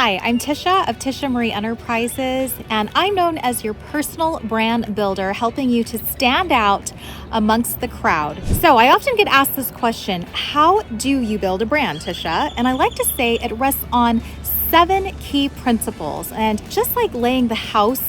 Hi, I'm Tisha of Tisha Marie Enterprises, and I'm known as your personal brand builder, helping you to stand out amongst the crowd. So I often get asked this question, how do you build a brand, Tisha? And I like to say it rests on 7 key principles. And just like laying the house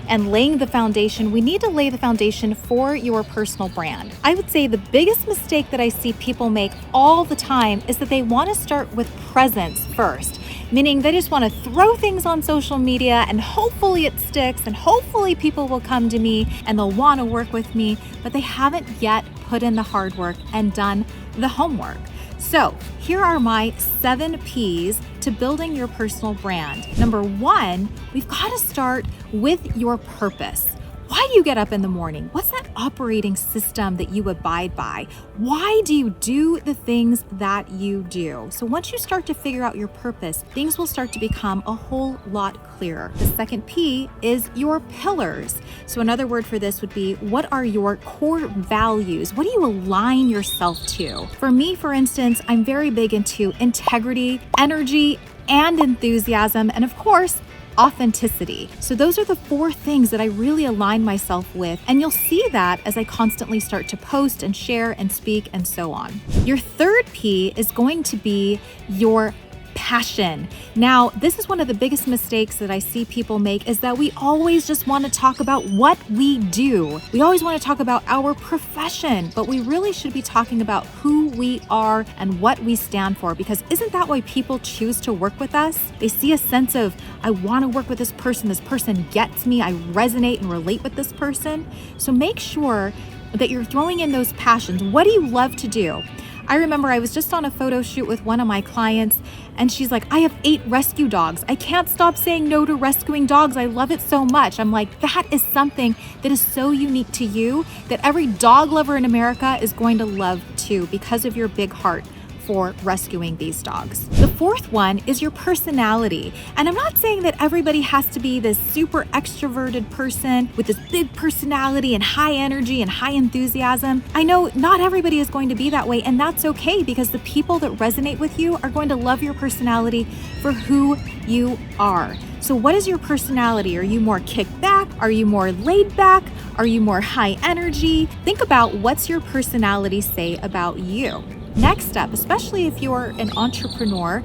and laying the foundation, we need to lay the foundation for your personal brand. I would say the biggest mistake that I see people make all the time is that they want to start with presence first, meaning they just want to throw things on social media and hopefully it sticks and hopefully people will come to me and they'll want to work with me, but they haven't yet put in the hard work and done the homework. So here are my 7 P's to building your personal brand. Number 1, we've got to start with your purpose. Why do you get up in the morning? What's that operating system that you abide by? Why do you do the things that you do? So once you start to figure out your purpose, things will start to become a whole lot clearer. The second P is your pillars. So another word for this would be, what are your core values? What do you align yourself to? For me, for instance, I'm very big into integrity, energy, and enthusiasm, and of course, authenticity. So those are the 4 things that I really align myself with, and you'll see that as I constantly start to post and share and speak and so on. Your third P is going to be your passion. Now, this is one of the biggest mistakes that I see people make, is that we always just want to talk about what we do. We always want to talk about our profession, but we really should be talking about who we are and what we stand for, because isn't that why people choose to work with us? They see a sense of, I want to work with this person gets me, I resonate and relate with this person. So make sure that you're throwing in those passions. What do you love to do? I remember I was just on a photo shoot with one of my clients and she's like, I have 8 rescue dogs. I can't stop saying no to rescuing dogs. I love it so much. I'm like, that is something that is so unique to you that every dog lover in America is going to love too, because of your big heart for rescuing these dogs. The 4th one is your personality. And I'm not saying that everybody has to be this super extroverted person with this big personality and high energy and high enthusiasm. I know not everybody is going to be that way, and that's okay, because the people that resonate with you are going to love your personality for who you are. So what is your personality? Are you more kicked back? Are you more laid back? Are you more high energy? Think about what's your personality say about you. Next up, especially if you're an entrepreneur,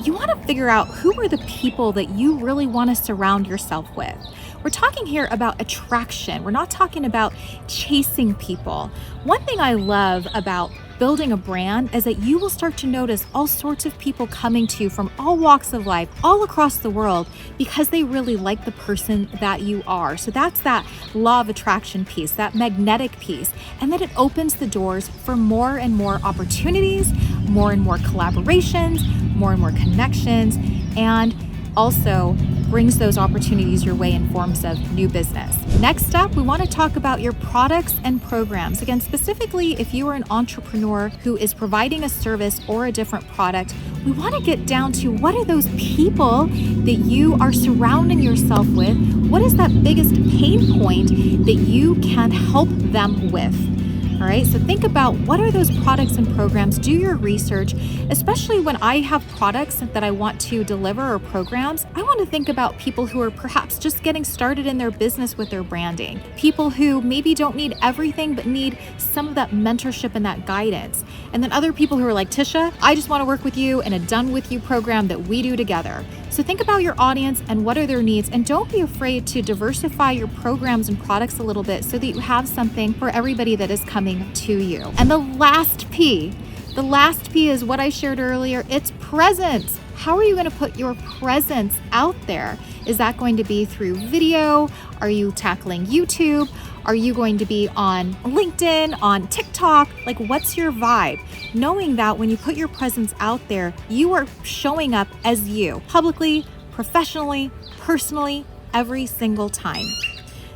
you want to figure out who are the people that you really want to surround yourself with. We're talking here about attraction. We're not talking about chasing people. One thing I love about building a brand is that you will start to notice all sorts of people coming to you from all walks of life, all across the world, because they really like the person that you are. So that's that law of attraction piece, that magnetic piece. And then it opens the doors for more and more opportunities, more and more collaborations, more and more connections, and also brings those opportunities your way in forms of new business. Next up, we want to talk about your products and programs. Again, specifically, if you are an entrepreneur who is providing a service or a different product, we want to get down to what are those people that you are surrounding yourself with? What is that biggest pain point that you can help them with? All right, so think about what are those products and programs. Do your research, especially when I have products that I want to deliver or programs. I want to think about people who are perhaps just getting started in their business with their branding, people who maybe don't need everything but need some of that mentorship and that guidance. And then other people who are like, Tisha, I just want to work with you in a done with you program that we do together. So think about your audience and what are their needs, and don't be afraid to diversify your programs and products a little bit so that you have something for everybody that is coming to you. And the last P is what I shared earlier. It's presence. How are you going to put your presence out there? Is that going to be through video? Are you tackling YouTube? Are you going to be on LinkedIn, on TikTok? Like, what's your vibe? Knowing that when you put your presence out there, you are showing up as you, publicly, professionally, personally, every single time.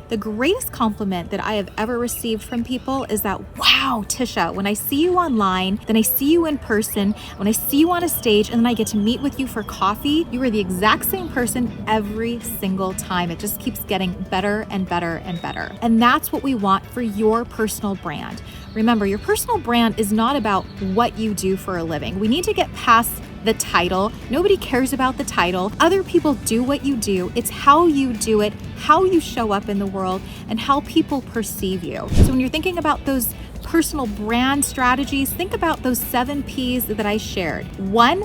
The greatest compliment that I have ever received from people is that, wow, Tisha, when I see you online, then I see you in person, when I see you on a stage, and then I get to meet with you for coffee, you are the exact same person every single time. It just keeps getting better and better and better. And that's what we want for your personal brand. Remember, your personal brand is not about what you do for a living. We need to get past the title. Nobody cares about the title. Other people do what you do. It's how you do it, how you show up in the world, and how people perceive you. So when you're thinking about those personal brand strategies, think about those 7 P's that I shared. 1,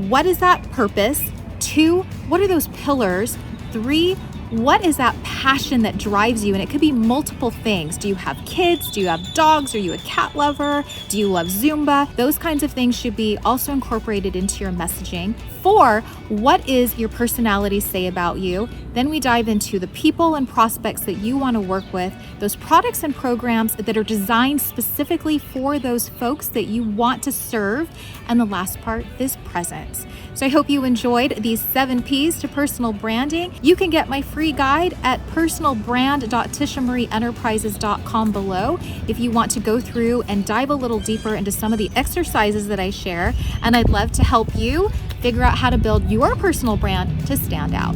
what is that purpose? 2, what are those pillars? 3, what is that passion that drives you? And it could be multiple things. Do you have kids? Do you have dogs? Are you a cat lover? Do you love Zumba? Those kinds of things should be also incorporated into your messaging. 4, what is your personality say about you? Then we dive into the people and prospects that you want to work with, those products and programs that are designed specifically for those folks that you want to serve. And the last part is presence. So I hope you enjoyed these 7 P's to personal branding. You can get my free guide at personalbrand.tishamarieenterprises.com below if you want to go through and dive a little deeper into some of the exercises that I share. And I'd love to help you figure out how to build your personal brand to stand out.